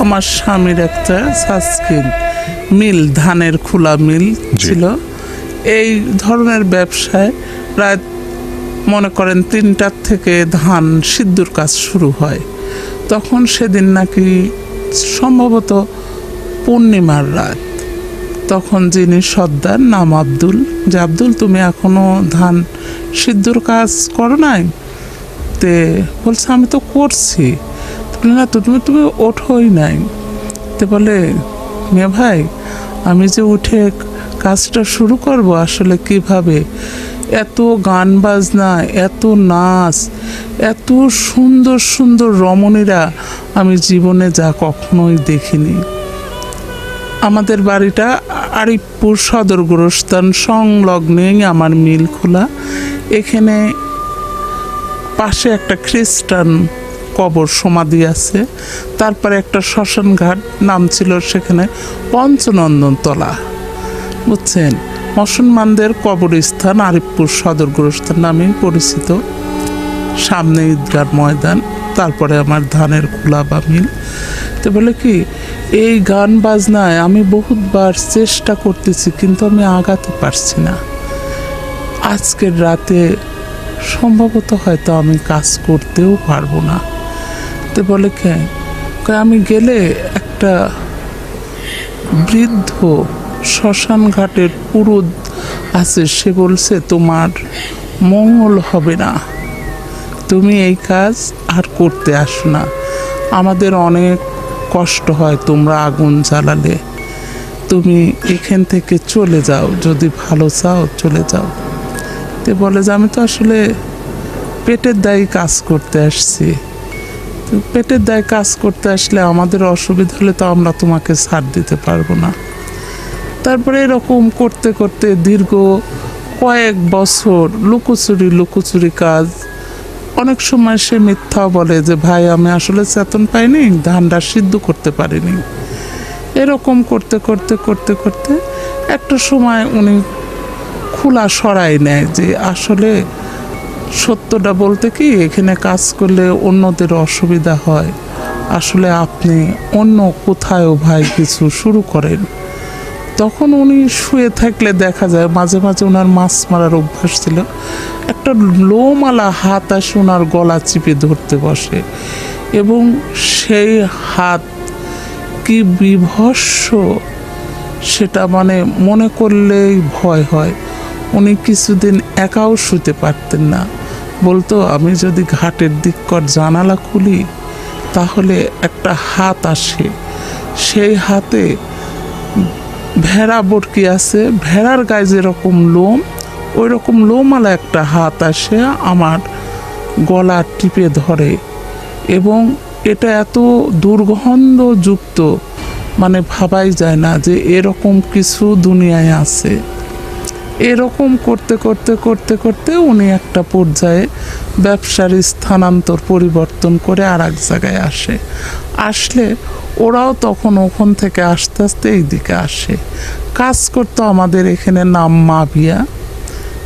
আমার স্বামীর একটা সাসকিন মিল, ধানের খোলা মিল ছিল। এই ধরনের ব্যবসায় প্রায় মনে করেন 3টার থেকে ধান সিদ্ধর কাজ শুরু হয়। তখন সেদিন নাকি সম্ভবত পূর্ণিমার রাত। তখন যিনি সর্দার, নাম আব্দুল, যে আব্দুল তুমি এখনো ধান সিদ্ধর কাজ করো নাই? তে বলছে আমি তো করছি। না তুমি ওঠোই নাই। তে বলে মেয়ে ভাই, আমি যে উঠে কাজটা শুরু করব আসলে কিভাবে? এত গান বাজনা, এত নাচ, এত সুন্দর সুন্দর রমণীরা আমি জীবনে যা কখনোই দেখিনি। আমাদের বাড়িটা আরিফপুর সদর গোরস্থান সংলগ্নেই আমার মিল খোলা। এখানে পাশে একটা খ্রিস্টান কবর সমাধি আছে, তারপরে একটা শ্মশান ঘাট নাম ছিল সেখানে পঞ্চনন্দনতলা, বুঝছেন? মুসলমানদের কবরস্থান আরিফপুর সদর গোরস্থান নামেই পরিচিত। সামনে ঈদগার ময়দান, তারপরে আমার ধানের খোলা বা মিল। তো বলে কি, এই গান বাজনায় আমি বহুতবার চেষ্টা করতেছি কিন্তু আমি আগাতে পারছি না। আজকের রাতে সম্ভবত হয়তো আমি কাজ করতেও পারবো না। তো বলে আমি গেলে একটা বৃদ্ধ শ্মশান ঘাটের পুরুত আছে, সে বলছে তোমার মঙ্গল হবে না, তুমি এই কাজ আর করতে আসো না, আমাদের অনেক কষ্ট হয় তোমরা আগুন জ্বালালে, তুমি এখান থেকে চলে যাও, যদি ভালো চাও চলে যাও। তে বলে যে আমি তো আসলে পেটের দায়ে কাজ করতে আসছি, পেটের দায়ে কাজ করতে আসলে আমাদের অসুবিধা হলে তো আমরা তোমাকে ছাড় দিতে পারবো না। তারপরে এরকম করতে করতে দীর্ঘ কয়েক বছর লুকোচুরি কাজ। অনেক সময় সে মিথ্যা বলে যে ভাই আমি আসলে চেতন পাইনি, ধানটা সিদ্ধ করতে পারিনি। এরকম করতে করতে করতে করতে একটা সময় উনি খোলা সরাই নেয় যে আসলে সত্যটা বলতে কি, এখানে কাজ করলে অন্যদের অসুবিধা হয়, আসলে আপনি অন্য কোথাও ভাই কিছু শুরু করেন। তখন উনি শুয়ে থাকলে দেখা যায় মাঝে মাঝে ওনার মাছ মারার অভ্যাস ছিল, একটা লোমালা হাত আসে ওনার গলা চিপে ধরতে বসে, এবং সেই হাত কি বিভৎস সেটা মানে মনে করলেই ভয় হয়। উনি কিছুদিন একাও শুতে পারতেন না, বলতো আমি যদি ঘাটের দিককর জানালা খুলি তাহলে একটা হাত আসে, সেই হাতে ভেড়া বটকি আছে, ভেড়ার গায়ে যেরকম লোম ওই রকম লোমালা একটা হাত আসে আমার গলা টিপে ধরে, এবং এটা এত দুর্গন্ধযুক্ত মানে ভাবাই যায় না যে এরকম কিছু দুনিয়ায় আছে। এরকম করতে করতে করতে করতে উনি একটা পর্যায়ে ব্যবসার স্থানান্তর পরিবর্তন করে আর এক জায়গায় আসলে ওরাও তখন ওখান থেকে আস্তে আস্তে এইদিকে আসে কাজ করতো। আমাদের এখানে নাম মাবিয়া।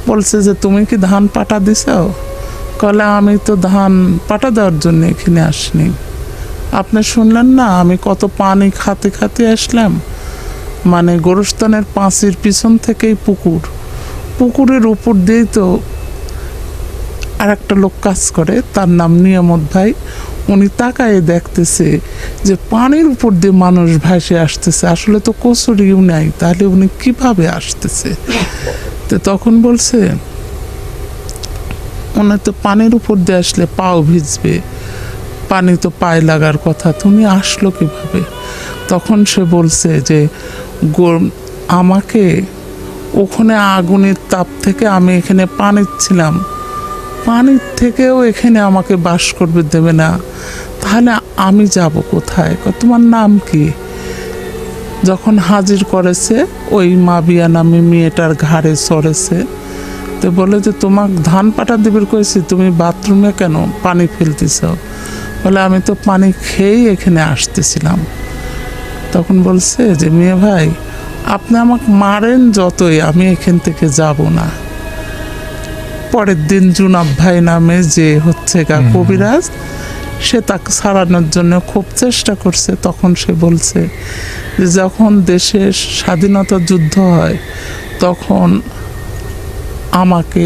বলছে যে তুমি কি ধান পাটা দিছাও? কলে আমি তো ধান পাটা দেওয়ার জন্য এখানে আসিনি, আপনি শুনলেন না আমি কত পানি খাতে খাতে আসলাম, মানে গোরস্থানের পাঁচির পিছন থেকেই পুকুরের উপর দিয়েই তো আর একটা লোক কাজ করে, তার নাম নিয়ামত ভাই। উনি তাকায়ে দেখতেছে যে পানির উপর দিয়ে মানুষ ভাসে আসতেছে, আসলে তো কচুরিও নাই, তাহলে উনি কিভাবে আসতেছে? তো তখন বলছে উনি তো পানির উপর দিয়ে আসলে পাও ভিজবে, পানি তো পায়ে লাগার কথা, তুমি আসলো কিভাবে? তখন সে বলছে যে আমাকে ওখানে আগুনের তাপ থেকে আমি এখানে পানির ছিলাম, পানির থেকেও এখানে আমাকে বাস করবে দেবে না, তাহলে আমি যাব কোথায়? তোমার নাম কি? যখন হাজির করেছে ওই মাবিয়া নামে মেয়েটার ঘাড়ে চড়েছে, তো বলে যে তোমাকে ধান পাটা দেবের কয়েছি, তুমি বাথরুমে কেন পানি ফেলতেছ? বলে আমি তো পানি খেয়েই এখানে আসতেছিলাম। তখন বলছে যে মেয়ে ভাই আপনি আমাকে মারেন যতই, আমি এখান থেকে যাব না। পরের দিন জুনাব ভাই নামে যে হচ্ছে কবিরাজ, সে তাকে ছাড়ানোর জন্য খুব চেষ্টা করছে। তখন সে বলছে যে যখন দেশের স্বাধীনতা যুদ্ধ হয় তখন আমাকে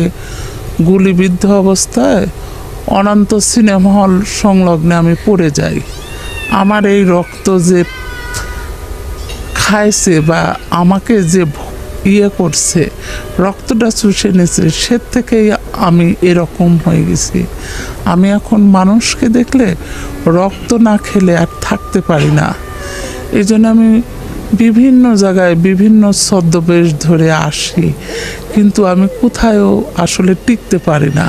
গুলিবিদ্ধ অবস্থায় অনন্ত সিনেমা হল সংলগ্নে আমি পড়ে যাই। আমার এই রক্ত যে খাইছে বা আমাকে যে করছে, রক্তটা চুষে নিয়েছে, সে থেকেই আমি এরকম হয়ে গেছি। আমি এখন মানুষকে দেখলে রক্ত না খেলে আর থাকতে পারি না। এই জন্য আমি বিভিন্ন জায়গায় বিভিন্ন ছদ্মবেশ ধরে আসি, কিন্তু আমি কোথায়ও আসলে টিকতে পারি না।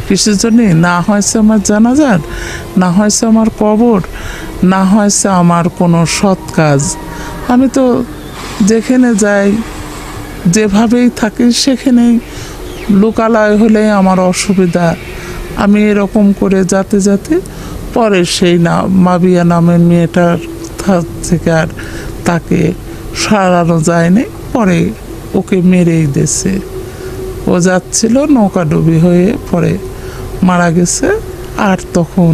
কিসের জন্যে? না হয়েছে আমার জানাজার, না হয়েছে আমার কবর, না হয়েছে আমার কোনো সৎ কাজ। আমি তো যেখানে যাই, যেভাবেই থাকি, সেখানেই লোকালয় হলে আমার অসুবিধা। আমি এরকম করে যেতে যেতে পরে সেই মাবিয়া নামের মেয়েটার থেকে আর তাকে সারানো যায়নি, পরে ওকে মেরেই দিয়েছে। ও যাচ্ছিল নৌকাডুবি হয়ে পরে মারা গেছে। আর তখন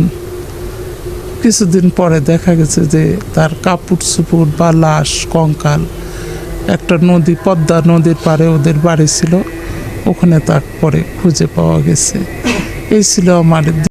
কিছুদিন পরে দেখা গেছে যে তার কাপড় চুপড় বা লাশ, কঙ্কাল একটা নদী, পদ্মা নদীর পাড়ে ওদের বাড়ি ছিল, ওখানে তার পরে খুঁজে পাওয়া গেছে। এই ছিল আমার